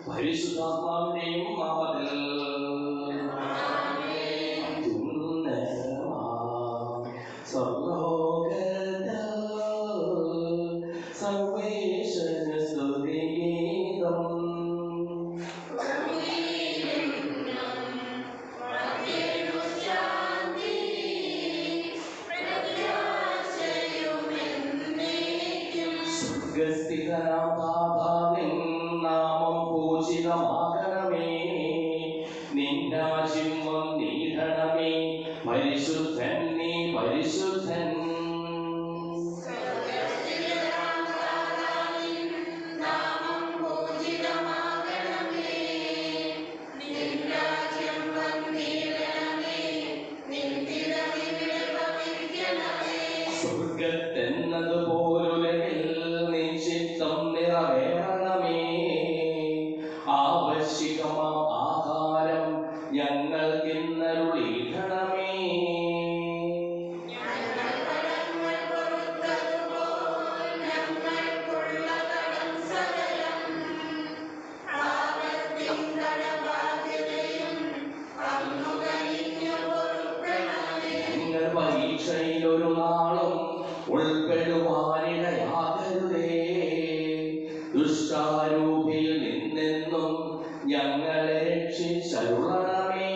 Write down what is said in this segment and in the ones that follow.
പരിശുദ്ധാത്മാവിനെയും നാമത്തിൽ സർവേശ്വര സ്തുതിഗീതം. സ്വർഗസ്ഥിതനാം താതാ, നിൻ നാമം പൂജിതമാകണമേ. നിൻ രാജ്യം വന്നിടണമേ. പരിശുദ്ധൻ നീ പരിശുദ്ധൻ. സ്വർഗത്തെന്നതുപോലുലകിൽ നിൻ ചിത്തം നിറവേറണമേ. ആവശ്യകമാം ആഹാരം ഞങ്ങൾക്കിന്നരുളിയിടണമേ. ഞങ്ങൾ പരീക്ഷയിലൊരു നാളും ഉൾപ്പെടുവാനിടയാകരുതേ. ദുഷ്ടാരൂപിയിൽ നിന്നെന്നും ഞങ്ങളെ രക്ഷിച്ചരുളണമേ.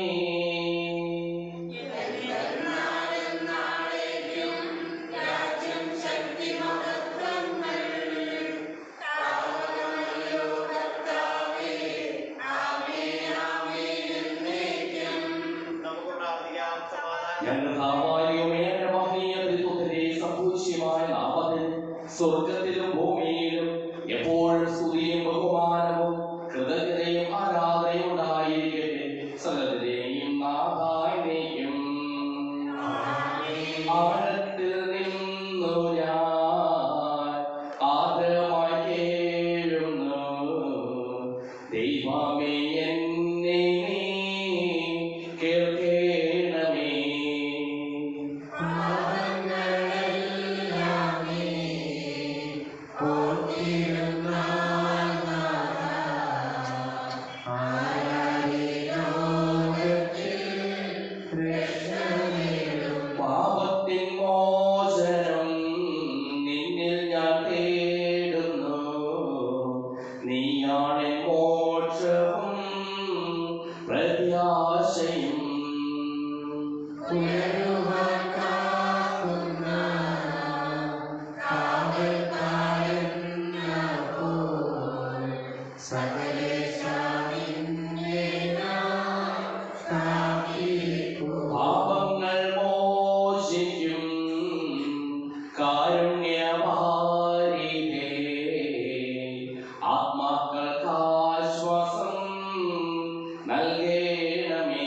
സ്വർഗത്തിലും ഭൂമിയിലും എപ്പോഴും സ്തുതിയും ബഹുമാനവും കൃതജ്ഞതയും ആരാധനയും ഉണ്ടായിരിക്കട്ടെ. സകലത്തിലെയും നാഥായിലേക്കും. ആഴത്തിൽ നിന്നു ഞാൻ ആദരമായി കേഴുന്നു. ദൈവമേ, എന്നെ നീ കേൾക്കേണമേ. പാപത്തിൻ മോചനം നിന്നിൽ ഞാൻ തേടുന്നു. നീയാണ് മോക്ഷവും പ്രത്യാശയും. പാപങ്ങൾ മോചിക്കും കാരുണ്യവാരിധേ. ആത്മാക്കൾക്ക് ആശ്വാസം നൽകണമേ.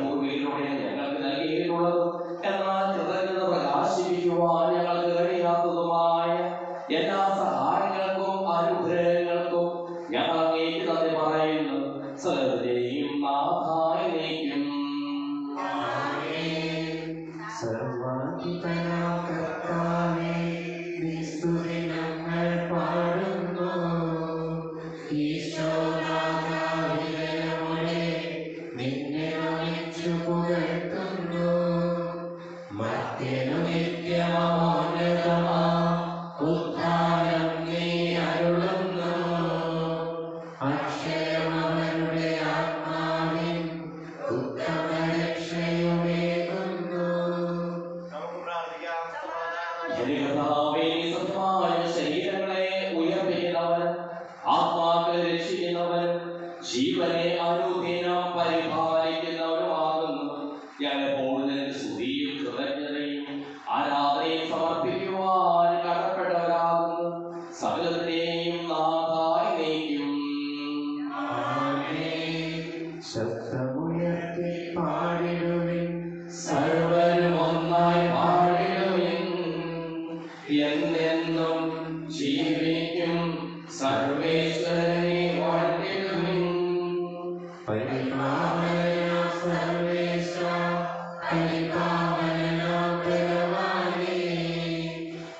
പൂർവിയിലൂടെ ഞങ്ങൾക്ക് നൽകിയിട്ടുള്ളതും എന്നാൽ കൃതജ്ഞത പ്രകാശിപ്പിക്കുവാൻ ഞങ്ങൾക്ക് കഴിയാത്തതുമായ എല്ലാ സഹായങ്ങൾക്കും അനുഗ്രഹങ്ങൾക്കും ഞങ്ങൾ അങ്ങേക്ക് നന്ദി പറയുന്നു. സകലത്തിലെയും നാഥായിലേക്കും. സർവാധിപനാം കർത്താവേ, നീ സ്തുതി ഞങ്ങൾ പാടുന്നു. ഈശോനാഥാവിനോടെ നിന്നെ നമിച്ചു പുകഴ്ത്തുന്നു. മർത്യനു നിത്യമോന്നതമാം ഉദ്ധാനം നീ അരുളുന്നു. അക്ഷയമവരുടെ ആത്മാവിൻ ഉത്തമ രക്ഷയുമേകുന്നു. ശരീരങ്ങളെ ഉയർപ്പിക്കുന്നവൻ, ആത്മാക്കളെ രക്ഷിക്കുന്നവൻ, ജീവനെ അനുദിനം പരിപാലിക്കുന്നവനുമാകുന്നു. ഞങ്ങളെപ്പോൾ നിനക്ക് സ്തുതിയും കൃതജ്ഞതയും ആരാധനയും സമർപ്പിക്കുവാൻ കടപ്പെട്ടവരാകുന്നു. സകലത്തിലെയും നാഥായിലേക്കും. ശബ്ദമുയർത്തി പാടിടുവിൻ, സർവരും ഒന്നായി പാടിടുവിൻ. പരിപാവനനാം ബലവാനേ,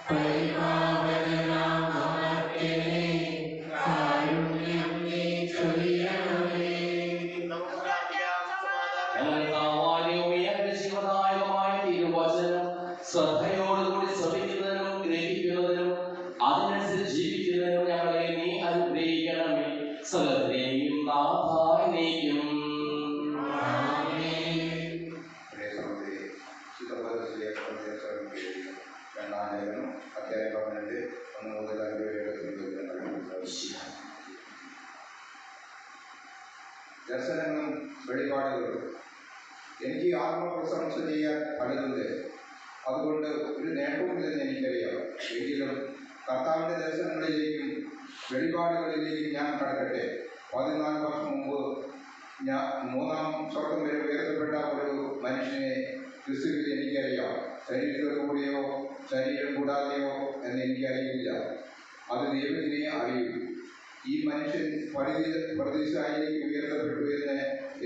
പരിപാവനനാം അമർത്യനേ, കാരുണ്യം നീ ചൊരിയണമേ. ശ്രദ്ധയോടുകൂടി ശ്രമിക്കുന്നതിനും ഗ്രഹിക്കുന്നതിനും അതിനനുസരിച്ച് ജീവിക്കുന്നതിനും ഞങ്ങളെ നീ അനുഗ്രഹിക്കണമേ. സകലത്തിനെയും നാഥാനേക്കും. ദർശനങ്ങളും വെളിപാടുകളും എനിക്ക് ആത്മപ്രശംസ ചെയ്യാൻ പലതുണ്ട്. അതുകൊണ്ട് ഒരു നേട്ടവുമില്ലെന്ന് എനിക്കറിയാം. എങ്കിലും കർത്താവിൻ്റെ ദർശനങ്ങളിലേക്കും വെളിപാടുകളിലേക്കും ഞാൻ കടക്കട്ടെ. 14 വർഷം മുമ്പ് മൂന്നാം സ്വർഗം വരെ ഉയർത്തപ്പെട്ട ഒരു മനുഷ്യനെ ക്രിസ്തുവിൽ എനിക്കറിയാം. ശരീരത്തോടു കൂടിയോ ശരീരം കൂടാതെയോ എന്ന് എനിക്കറിയില്ല. അത് ദൈവത്തിനെ അറിയൂ. ഈ മനുഷ്യൻ പരദീസായിലേക്ക് ഉയർത്തപ്പെട്ടു എന്ന്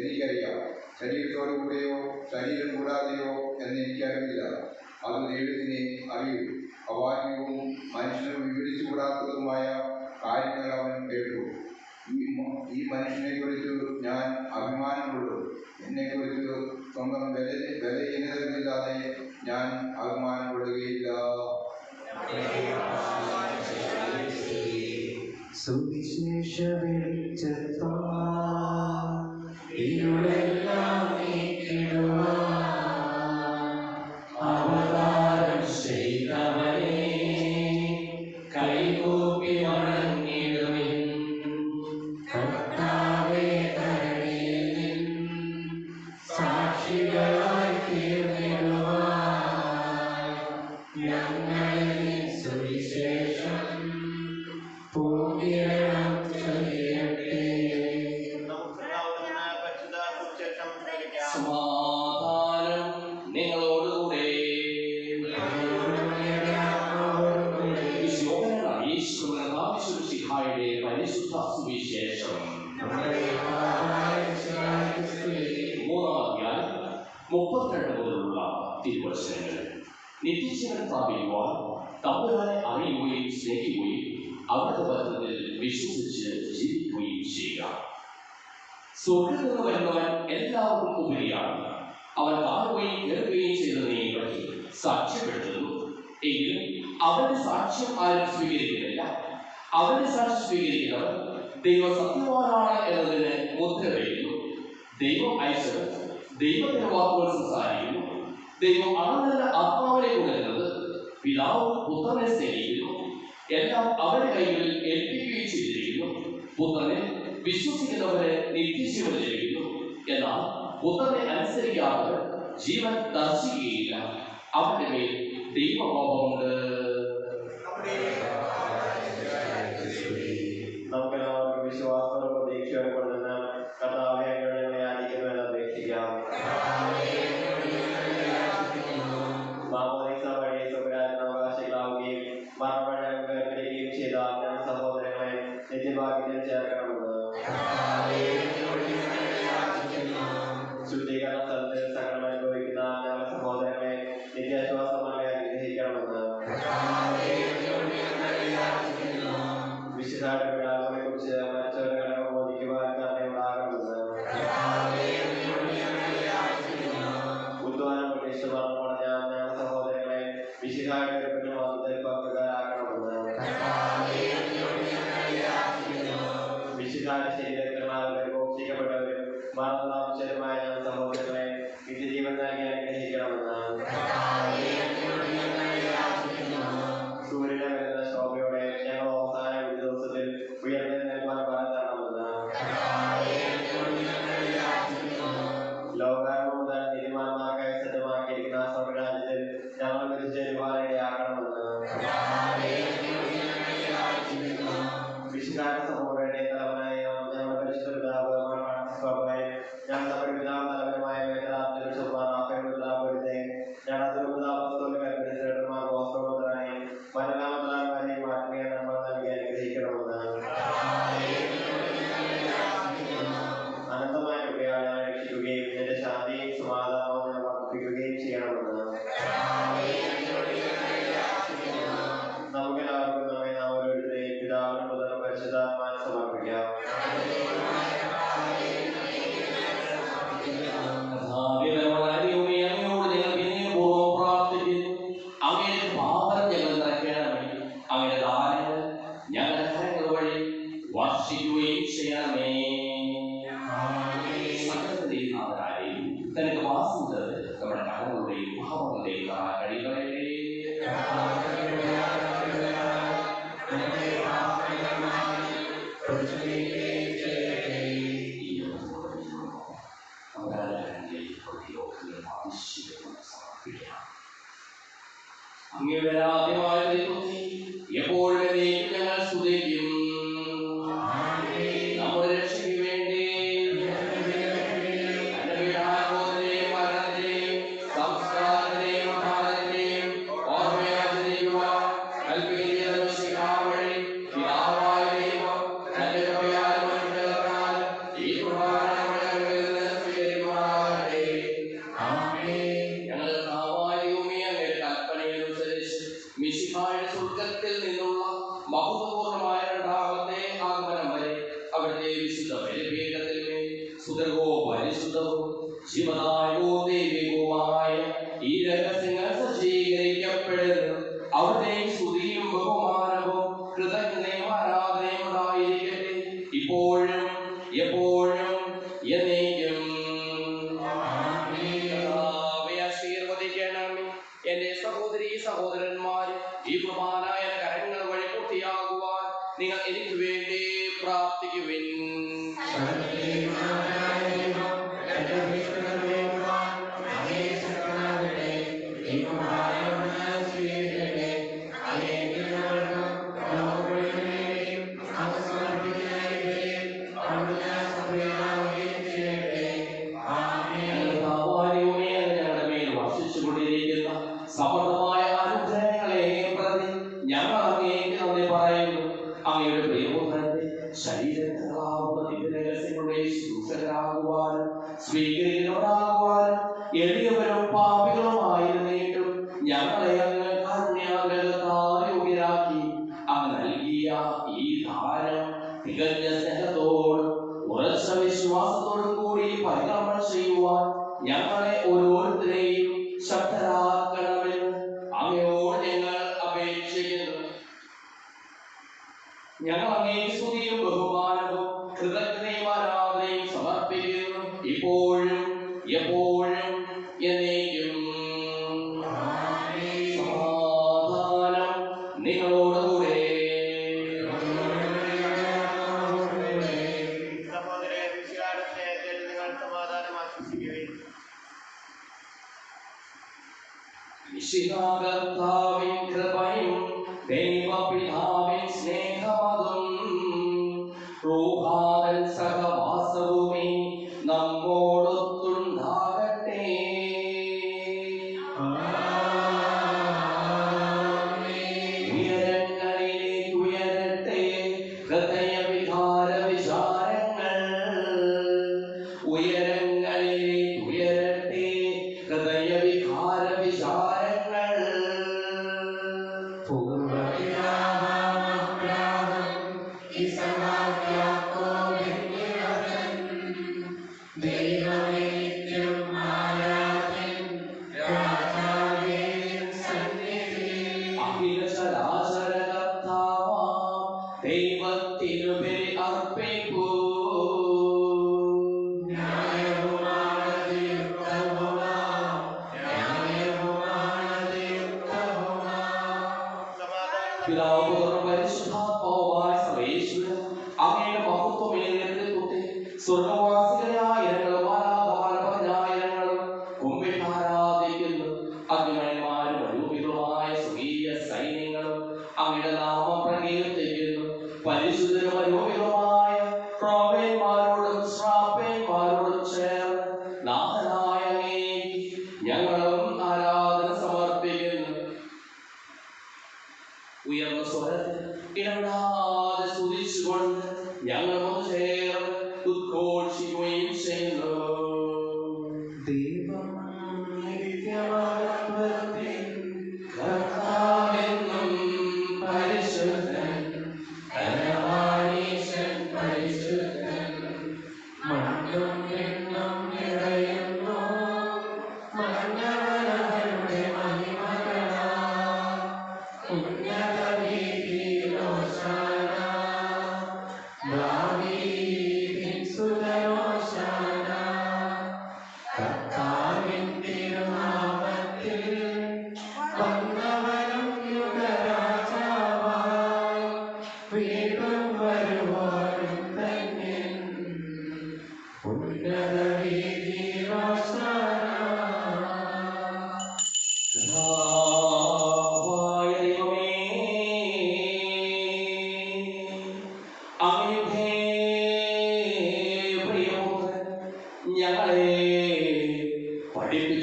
എനിക്കറിയാം. ശരീരത്തോടു കൂടെയോ ശരീരം കൂടാതെയോ എന്ന് എനിക്കറിയില്ല. അത് ദൈവത്തിനെ അറിയൂ. അവാന്യവും മനുഷ്യന് വിവരിച്ചുകൂടാത്തതുമായ കാര്യങ്ങൾ അവൻ കേട്ടു. ഈ മനുഷ്യനെക്കുറിച്ച് ഞാൻ അഭിമാനം കൊള്ളും. എന്നെക്കുറിച്ച് സ്വന്തം ബലഹീനതകളില്ലാതെ ഞാൻ അഭിമാനം കൊള്ളുകയില്ല. സുവിശേഷ വെളിച്ചത്താൽ ഇരുളെല്ലാം നീക്കിടുവാൻ അവതാരം ചെയ്തവനെ കൈകൂപ്പി വണങ്ങിടുവിൻ. കർത്താവേ, ധരണിയിൽ നിൻ സാക്ഷികളായി തീർന്നിടുവാൻ ഞങ്ങളിൽ നിൻ സുവിശേഷം പൂർണ്ണം ചെയ്യട്ടെ. സമാധാനം നിങ്ങളോടുകൂടെ. യേശുവിന്റെ പരിശുദ്ധ സുവിശേഷം 3:32 മുതലുള്ള തിരുവചനങ്ങൾ. നിത്യജീവൻ പ്രാപിക്കുവാൻ തമ്പുരാനെ അറിയുകയും സ്നേഹിക്കുകയും അവിടുത്തെ വചനത്തിൽ വിശ്വസിച്ച് ജീവിക്കുകയും ചെയ്യുക. സ്വർഗ്ഗത്തിൽ നിന്ന് വരുന്നവൻ എല്ലാവർക്കും ഉപരിയാണ്. അവൻ കാണുകയും കേൾക്കുകയും ചെയ്തതിനെ പറ്റി സാക്ഷ്യപ്പെടുത്തുന്നു. എങ്കിലും അവന്റെ സാക്ഷ്യം ആരും സ്വീകരിക്കുന്നില്ല. അവന്റെ സാക്ഷ്യം സ്വീകരിക്കുന്നവർ ദൈവം സത്യവാനാണ് എന്നതിന് മുദ്ര വയ്ക്കുന്നു. ദൈവം അയച്ചത് ദൈവത്തിന്റെ വാക്കുകൾ സംസാരിക്കുന്നു. ദൈവം അണുന്ന ആത്മാവിനെ കൊടുക്കുന്നത് പിതാവ് പുത്രനെ സ്നേഹിക്കുന്നു. എല്ലാം അവരുടെ കൈകളിൽ ഏൽപ്പിക്കുകയും ചെയ്തിരിക്കുന്നു. പുത്രനെ വിശ്വസിക്കുന്നവരെ നിത്യജീവൻ ലഭിക്കുന്നു. എന്നാൽ പുത്രനെ അനുസരിക്കാത്തവർ ജീവൻ ദർശിക്കുകയില്ല. അവന്റെ മേൽ ദൈവകോപമുണ്ട്. നമുക്കെല്ലാവർക്കും വിശ്വാസത്തോടെ പ്രതീക്ഷയോടെ കൊണ്ടുവന്ന് കർത്താവേ ഞങ്ങളെ യാചിക്കുന്നുവെന്ന് അപേക്ഷിക്കാം. മാമോദീസ വഴി സ്വകാര്യ അവകാശികളാവുകയും മരണവഴി വേർപിരിയുകയും ചെയ്ത ഞങ്ങളുടെ സഹോദരങ്ങളെ നിത്യഭാഗ്യത്തിൽ ചേർക്കണമെന്ന് ശുദ്ധീകരണ സ്ഥലത്ത് സകലം അനുഭവിക്കുന്ന ഞങ്ങളുടെ സഹോദരങ്ങളെ നിത്യാശ്വാസമായി അനുഗ്രഹിക്കണമെന്ന് സമർപ്പിക്കുകയും ചെയ്യണമെന്ന് നമുക്കെല്ലാവർക്കും നമ്മെ നാം ഓരോരുത്തരെയും പിതാവിനും പുത്രനും പരിശുദ്ധാത്മാവിനും സമർപ്പിക്കാം. തനിക്ക് വാസം നമ്മുടെ കടകളുടെയും ഭാവങ്ങളുടെയും കഴികളെ അങ്ങയുടെ ആദ്യമായ എപ്പോഴും ഞങ്ങൾ സ്തുതിക്കും. നമ്മുടെ രക്ഷയ്ക്ക് വേണ്ടി സ്വർഗത്തിൽ നിന്നുള്ള മഹത്വപൂർണമായ രണ്ടാമത്തെ ആഗമനം വരെ അവിടുത്തെ വിശുദ്ധ ബലിപീഠത്തിൽ സുതർവോ പരിശുദ്ധവും ജീവനായകവും ദൈവികവുമായ ഈ രഹസ്യങ്ങൾ സജ്ജീകരിക്കപ്പെടുന്നു. അവിടുത്തെ സ്തുതിയും ബഹുമാനവും കൃതജ്ഞതയും ആരാധനയും ഉണ്ടായിരിക്കട്ടെ ഇപ്പോഴും എപ്പോഴും എന്നേക്കും. ആശീർവദിക്കണമേ എന്റെ സഹോദരീ സഹോദരന്മാർ, ഈ കുർബാനായ കരങ്ങൾ വഴി പൂർത്തിയാകുവാൻ നിങ്ങൾ എനിക്ക് വേണ്ടി പ്രാർത്ഥിക്കുവിൻ. സമൃദ്ധമായ അനുഗ്രഹങ്ങളെ പ്രതി ഞങ്ങൾ അങ്ങേക്ക് നന്ദി പറയുന്നു. അങ്ങയുടെ പ്രിയപുത്രന്റെ ശരീരങ്ങളാകുന്ന ദിവ്യരഹസ്യങ്ങളുടെ ശുശ്രൂഷകരാകുവാനും സ്വീകരിക്കുന്നവരാകുവാനും എളിയവരും പാപികളുമായിരുന്നിട്ടും ഞങ്ങളെ അങ്ങ് കാരുണ്യാഗ്രഹത്താൽ യോഗ്യരാക്കി അങ്ങ് നൽകിയ ഈ ദാനം തികഞ്ഞ സ്നേഹത്തോടും ഉറച്ച വിശ്വാസത്തോടും കൂടി പരികർമ്മം ചെയ്യുവാൻ ഞങ്ങളെ ഓരോരുത്തരെയും ശക്തരാക്കണമെന്ന് അങ്ങയോട് ഞങ്ങൾ അപേക്ഷിക്കുന്നു. ഞങ്ങൾ അങ്ങേക്ക് സ്തുതിയും ബഹുമാനവും കൃതജ്ഞതയും ആരാധനയും സമർപ്പിക്കുന്നു ഇപ്പോഴും എപ്പോഴും എന്നേക്കും. സമാധാനം നിങ്ങളോടുകൂടെ. വിശുദ്ധാകർത്താവിൻ കൃപയും ദൈവപിതാവിൻ സ്നേഹമതും റൂഹാതൻ സഹവാസവുമേ നമ്മോടൊത്തുണ്ടാകട്ടെ. ഉയരങ്ങളിലേക്ക് ഉയരട്ടെ ഹൃദയവികാര വിചാരങ്ങൾ. ഉയരങ്ങളിലേക്ക് ഉയരട്ടെ ഹൃദയവികാര വിചാരങ്ങൾ. ദൈവത്തിനുപരി അർപ്പിക്കൂ. പിതാവ് പരിശുദ്ധാത്മാവുമായ സർവേശ്വരൻ അങ്ങയുടെ മഹത്വമേറിയ നേതൃത്വത്തെ സ്വർഗവാസികളായ ഇനങ്ങളും ആരാധമാനപരഞ്ഞായിരങ്ങളും കുമ്പിട്ട് ആരാധിക്കുന്നു. അഗ്നിമയന്മാരും അരൂപികളുമായ സ്വകീയ സൈന്യങ്ങളും അങ്ങയുടെ നാമം പ്രകീർത്തിക്കുന്നു. പരിശുദ്ധരും അരൂപികളുമായ ക്രോവേന്മാരോടും ശ്രാപ്പേന്മാരോടും ചേർന്ന് നാഥനായ അങ്ങേക്ക് ഞങ്ങളും ആരാധന സമർപ്പിക്കുന്നു. ഉയർന്ന സ്വരത്തിൽ ഇടപെടാതെ സ്തുതിച്ചുകൊണ്ട് ഞങ്ങൾ ചേർന്ന് ഉദ്ഘോഷിക്കുകയും ചെയ്യുന്നു. ദൈവം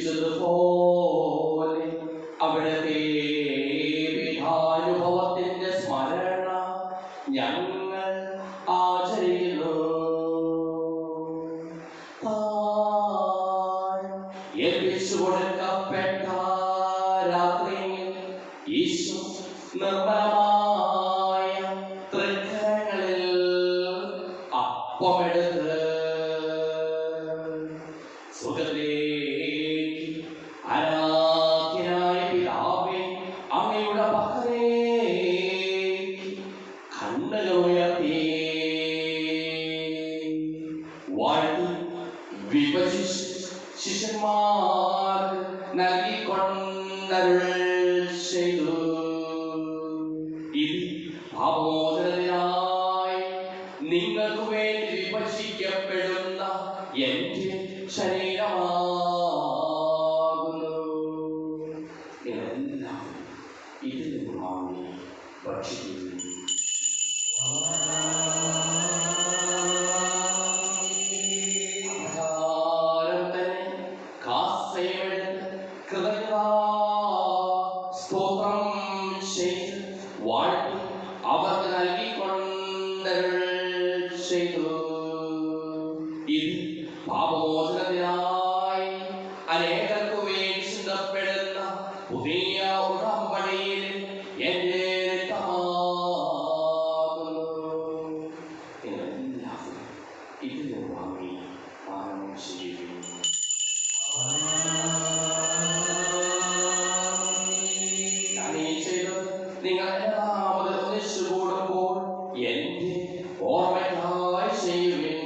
ലഭിച്ചതുപോലെ അവിടുത്തെ വിധാനുഭവത്തിന്റെ സ്മരണ ഞങ്ങൾ ആചരിക്കുന്നു. ഏൽപ്പിച്ചു കൊടുക്കപ്പെട്ട രാത്രിയിൽ ഈശോ നിർമ്മലമായ തൃക്കരങ്ങളിൽ അപ്പമെടുത്ത് സുഖത്തിലേക്ക് ആരാധ്യനായ പിതാവേ അങ്ങയുടെ പക്കലേക്ക് കണ്ണുകൾ ഉയർത്തി വാഴ്ത്തി വിഭജിച്ച് ശിഷ്യന്മാർക്ക് നൽകിക്കൊണ്ടരുൾ ചെയ്തു. ഇത് പാപമോചനത്തിനായി നിങ്ങൾക്ക് വേണ്ടി വിഭജിക്കപ്പെടുന്ന എന്റെ ശരീരമാകുന്നു. നിങ്ങളെല്ലാം ഇതിൽ നിന്ന് വാങ്ങി ഭക്ഷിക്കുന്നു. സ്തോത്രം ചെയ്ത് വാഴ്ത്തി അവർക്ക് നൽകിക്കൊണ്ടരുൾ ചെയ്തു. ഇത് പാപമോചനത്തിനായി അനേകർക്ക് വേണ്ടി ചിന്തപ്പെടുന്ന പുതിയ ഉടമ്പടിയിൽ എന്റെ രക്തമാകുന്നു. നിങ്ങളെല്ലാവരും ഇതിൽ വാങ്ങി പാനം ചെയ്യുന്നു. നിങ്ങളെല്ലാവരും ഒന്നിച്ചു കൂടുമ്പോൾ എന്റെ ഓർമ്മയ്ക്കായി ചെയ്യുവിൻ.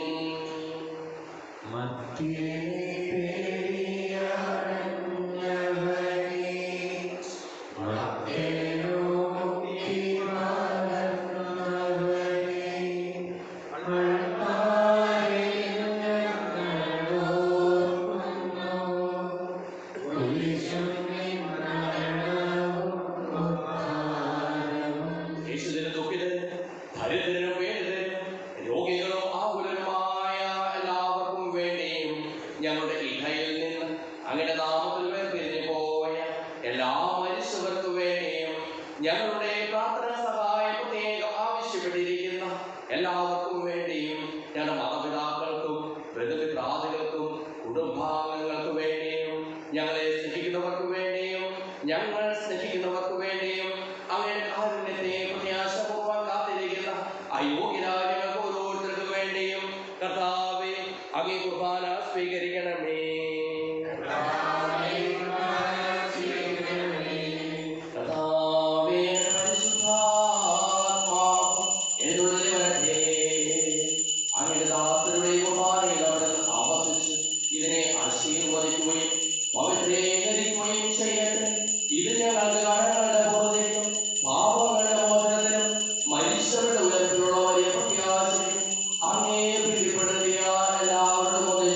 ഞങ്ങളുടെ ഇഹയിൽ നിന്ന് അങ്ങയുടെ നാമത്തിൽ വേർപിരിഞ്ഞു പോയ എല്ലാ മനുഷ്യർക്കു വേണ്ടിയും ഞങ്ങളുടെ പ്രാർത്ഥന സഹായം പ്രത്യേകം ആവശ്യപ്പെട്ടിരിക്കുന്ന എല്ലാവർക്കും വേണ്ടിയും ഞങ്ങളുടെ മാതാപിതാക്കൾക്കും ബന്ധുമിത്രാദികൾക്കും കുടുംബാംഗങ്ങൾക്ക് വേണ്ടിയും ഞങ്ങളെ സ്നേഹിക്കുന്നവർക്ക് വേണ്ടിയും ഞങ്ങൾ സ്നേഹിക്കുന്നവർക്ക് വേണ്ടിയും അങ്ങയുടെ കാരുണ്യത്തെ പ്രത്യാശപൂർവ്വം കാത്തിരിക്കുന്ന അയോഗ്യരായ ഞങ്ങൾക്ക് ഓരോരുത്തർക്കും വേണ്ടിയും കർത്താവേ അങ്ങേ കുർബാന സ്വീകരിക്കണമേ. കർത്താവേ പരിശുദ്ധാത്മാവ് എന്നുള്ളിൽ വരട്ടെ. അങ്ങയുടെ ദാസരുടെ കുർബാനയിൽ അവിടുന്ന് ആവർത്തിച്ച് ഇതിനെ ആശീർവദിക്കുകയും പവിത്രീകരിക്കുകയും ചെയ്യട്ടെ. ഇത് ഞങ്ങൾക്ക് കടങ്ങളുടെ ബോധത്തിനും പാപങ്ങളുടെ മോചനത്തിനും മനുഷ്യരുടെ ഉയർത്തിലുള്ള വലിയ പ്രത്യാശയും അങ്ങേ പ്രീതിപ്പെടുത്തിയ എല്ലാവരുടെ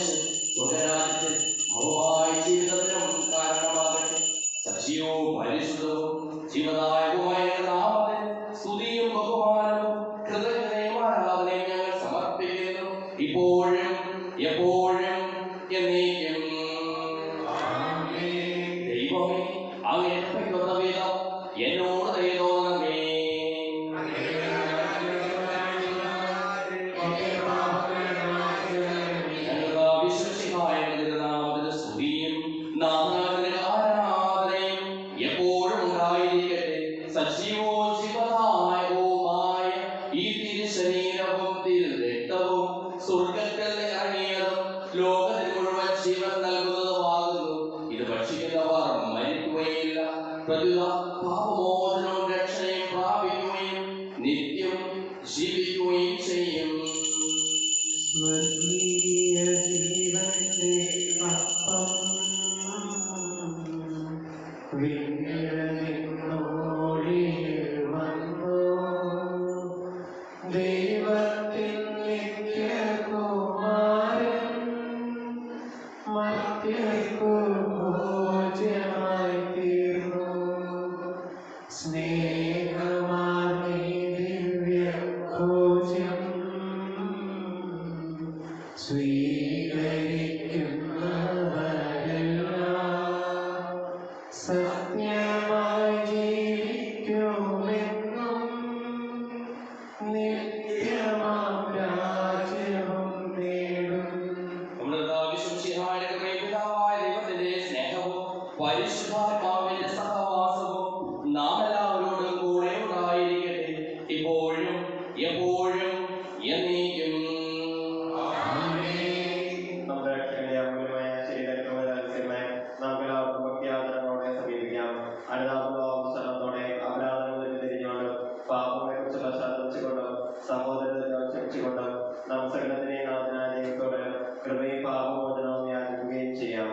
സ്വരാജ്യത്തിൽ ഭൗമായ ജീവിതത്തിനും കാരണമാകട്ടെ. സജീവവും പരിശുദ്ധവും ജീവദായകവുമായ നാമത്തിൽ സ്തുതിയും ബഹുമാനവും കൃതജ്ഞതയും ആരാധനയും ഞങ്ങൾ സമർപ്പിക്കുന്നു, ഇപ്പോഴും എപ്പോഴും എന്നേക്കും. ദൈവമേ, അങ്ങ് ഏൽപ്പിക്കുന്ന വിധം എന്നോട് ദയ തോന്നണമേ. ആരാധനയും എപ്പോഴും ഉണ്ടായിരിക്കട്ടെ. സജീവവും ജീവദായകവുമായ ഈ തിരുശരീരവും തിരുരക്തവും സ്വർഗ്ഗത്തിൽ ഇറങ്ങിയതും ലോകത്തിന് മുഴുവൻ ജീവൻ നൽകുന്നതുമാകുന്നു. ഇത് ഭക്ഷിക്കുന്നവർ മരിക്കുകയില്ല, പ്രത്യുത പാപമോചനവും രക്ഷയും പ്രാപിക്കുകയും നിത്യം ജീവിക്കുകയും ചെയ്യും. ദൈവത്തിൻ നിത്യകുമാരൻ മർത്യർക്കു ഭോജ്യമായി തീർന്നു. സ്നേഹമാർന്ന ദിവ്യ ഭോജ്യം സ്വീകരിക്കുന്നവരെല്ലാം പരിശുദ്ധാത്മാവിന്റെ സഹവാസവും നാം എല്ലാവരോടും കൂടെ ഉണ്ടായിരിക്കട്ടെ, ഇപ്പോഴും എപ്പോഴും എന്നേക്കും. നമ്മുടെ രക്ഷകന്റെ അമൂല്യമായ ശരീരത്തിലുള്ള രഹസ്യമായി നമുക്ക് എല്ലാവർക്കും ഭക്തിയാദരങ്ങളോടെ സമീപിക്കാം. അനുതാപത്തോടെ അപരാധങ്ങളിൽ തിരിഞ്ഞുകൊണ്ട് പാപങ്ങളെ കുറിച്ചുള്ള ശ്രദ്ധിച്ചുകൊണ്ട് സഹോദരത്തെ ക്ഷമിച്ചുകൊണ്ട് നാം സകലത്തിനെയും നാഥനായ ദൈവത്തോട് കൃപയും പാപമോചനവും യാചിക്കുകയും ചെയ്യാം.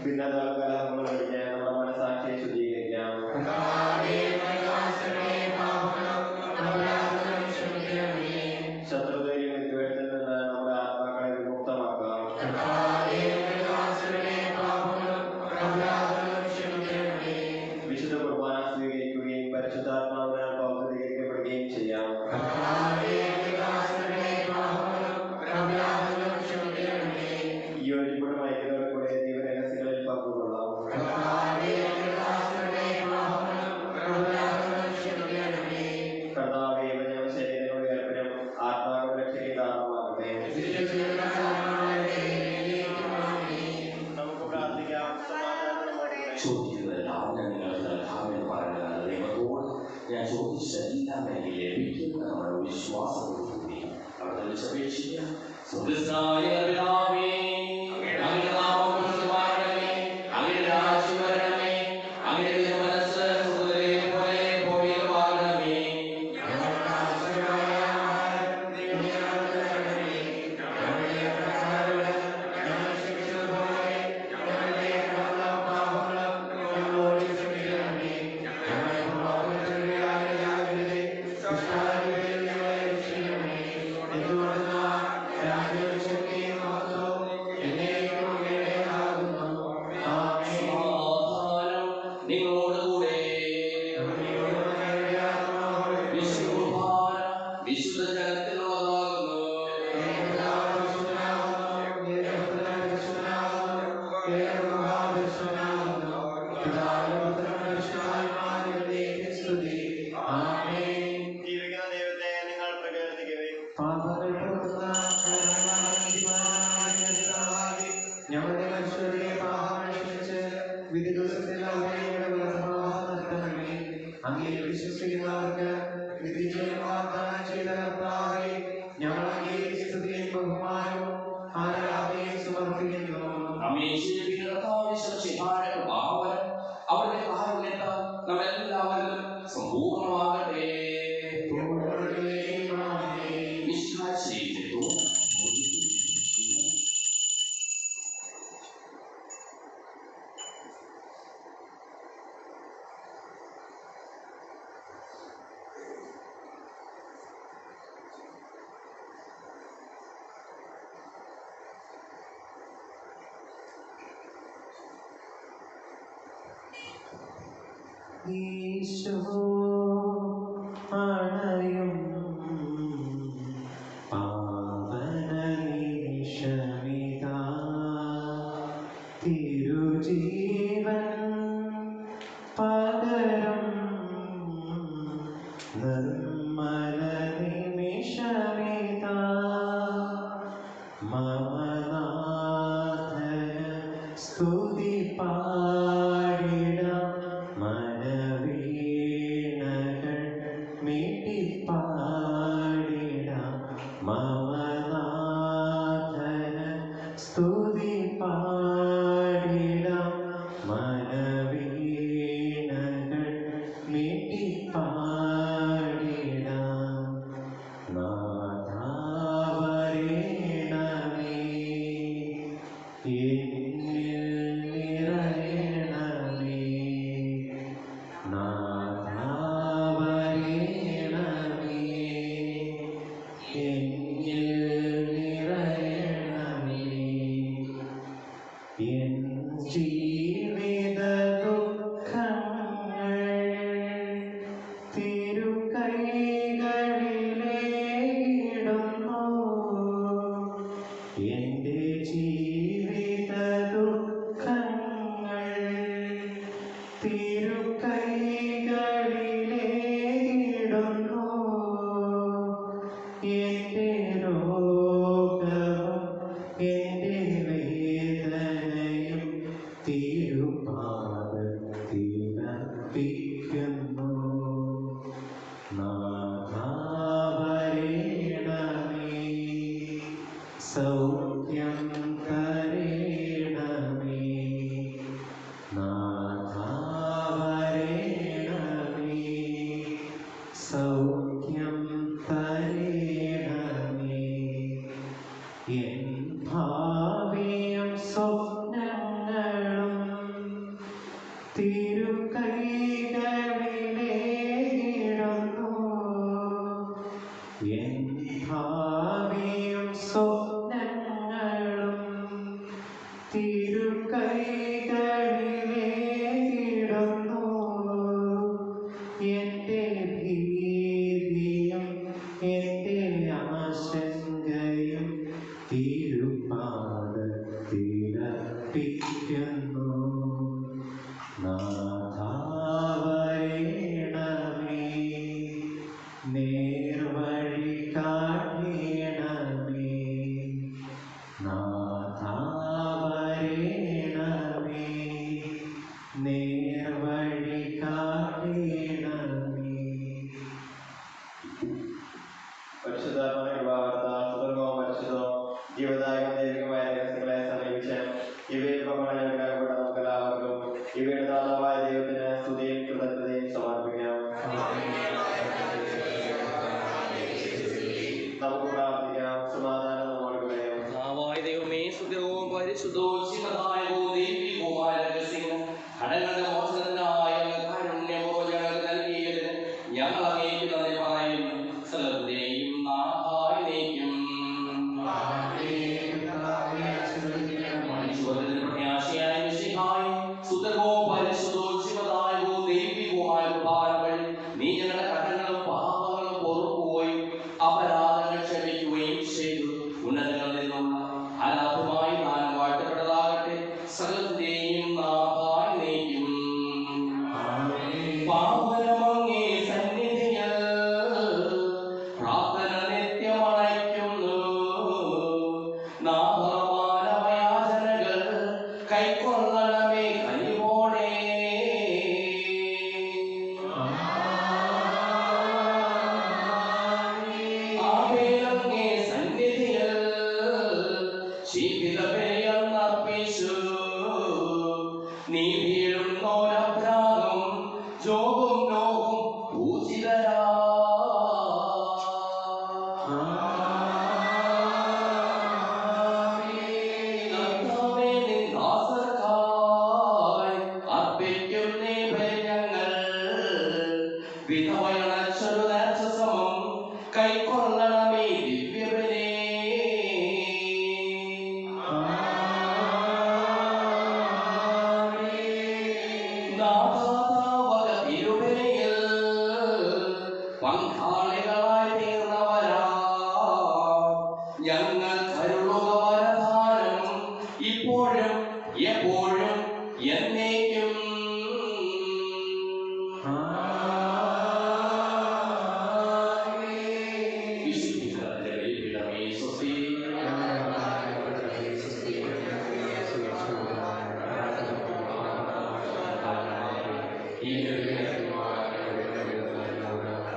ഭിന്നതകളും കലഹങ്ങളും ഒഴിഞ്ഞ് നമ്മുടെ മനസാക്ഷിയെ ശുദ്ധീകരിക്കാം. ശത്രുതയും വിദ്വേഷത്തിൽ നിന്ന് നമ്മുടെ ആത്മാക്കളെ വിമുക്തമാക്കാം. വിശുദ്ധ കുർബാന സ്വീകരിക്കുകയും പരിശുദ്ധാത്മാവിനാൽ പൗത്രീകരിക്കപ്പെടുകയും ചെയ്യാം. യോജിപ്പുള്ള ഐക്യത്തോടെ കൂടെ ദൈവരഹസ്യങ്ങളിൽ പങ്കുകൊള്ളാം. കർത്താവേ, ഇവ ശരീരങ്ങളുടെ ഏർപ്പനും ആത്മാക്കളുടെ രക്ഷയ്ക്ക് കാരണമാകട്ടെ. നമുക്ക് പ്രാർത്ഥിക്കാം. ചോദിക്കുന്നതെല്ലാം ഞാൻ നിങ്ങൾക്ക് നൽകാമെന്ന് പറയുന്നത് ദൈവത്തോട് ഞാൻ ചോദിച്ചതെല്ലാം എനിക്ക് ലഭിക്കുന്ന നമ്മുടെ വിശ്വാസത്തോടു കൂടി അവിടെ വിളിച്ചപേക്ഷിക്കുക. സ്വർഗ്ഗസ്ഥനായ പിതാവേ, അങ്ങയുടെ നാമം പൂജിതമാകണമേ, അങ്ങയുടെ രാജ്യം വരണമേ, അങ്ങയുടെ തിരുമനസ്സ് സ്വർഗ്ഗത്തിലെ പോലെ ഭൂമിയിലുമാകണമേ. സമാധാനം നിങ്ങളോടുകൂടെ. വിശുദ്ധ കുർബാന വിശുദ്ധ ജനത്തിനുള്ളതാകുന്നു. ജീവിക്കുന്ന ദൈവത്തെ നിങ്ങൾ പ്രകീർത്തിക്കുകയും ഞങ്ങളുടെ മനുഷ്യരുടെ പാപമനുസരിച്ച് വിധി ദിവസത്തിൽ അങ്ങേ വിശ്വസിക്കുന്നവർക്ക് വിധി വാഗ്ദാനം ചെയ്ത കർത്താവേ, ഞങ്ങൾ അങ്ങേ സ്തുതിയും ബഹുമാനവും ആരാധനയും സമർപ്പിക്കുന്നു. അവരുടെ കാരുണ്യത്താൽ നമ്മളെല്ലാവരിലും സമ്പൂർണ്ണമാകട്ടെ. ഈശോ അണയും പാവനനിമിഷമിതാ, തിരുജീവൻ പകരം നിർമ്മല നിമിഷമിതാ, മമനാഥന സ്തുതി പാടിടാം, മനവീണകൾ മീട്ടിപ്പാടിടാം, മമനാഥന സ്തുതി പാടിടാം, മനവീണകൾ മീട്ടിപ്പാടിടാം. നാഥാവരേണമേ, എന്നിൽ നിറയണമേ, നാഥാവരേണമേ, എന്നിൽ നിറയണമേ, സൗഖ്യം തരേണമേ നാഥ വരേണമേ സൗഖ്യം തരേണമേ എൻ ഭാവിയും സ്വപ്നങ്ങളും തിരുക്കൈകളിലേയിടുന്നു എൻ ഭാവിയും സ്വപ്നങ്ങളും തിരുക്കൈകളിലേയിടുന്നു എൻ്റെ ഭീതിയും എൻ്റെ ആശങ്കയും തിരുപാദത്തിലർപ്പിക്കുന്നു നാഥ വരേണമേ നേർവഴി കാട്ടേണമേ നാഥ വരേണമേ നേർവഴി കാട്ടേണമേ. പരിശുദ്ധമായ വാർത്ത സുവർഗവും പരിശുദ്ധവും ജീവദായകവും ദൈവികമായ രഹസ്യങ്ങളെ സമീപിച്ച് ഇവയിൽ പ്രമാണങ്ങൾക്കാകപ്പെട്ട നമുക്കെല്ലാവർക്കും ഇവയുടെ ദാതാവായ ദൈവത്തിന് സ്തുതിയും കൃതജ്ഞതയും സമർപ്പിക്കാം. നമുക്ക് പ്രാർത്ഥിക്കാം. സമാധാനം നമ്മോട് കൂടെ. ദൈവമേ സുഖവും പരിശുദ്ധവും ശിവനായ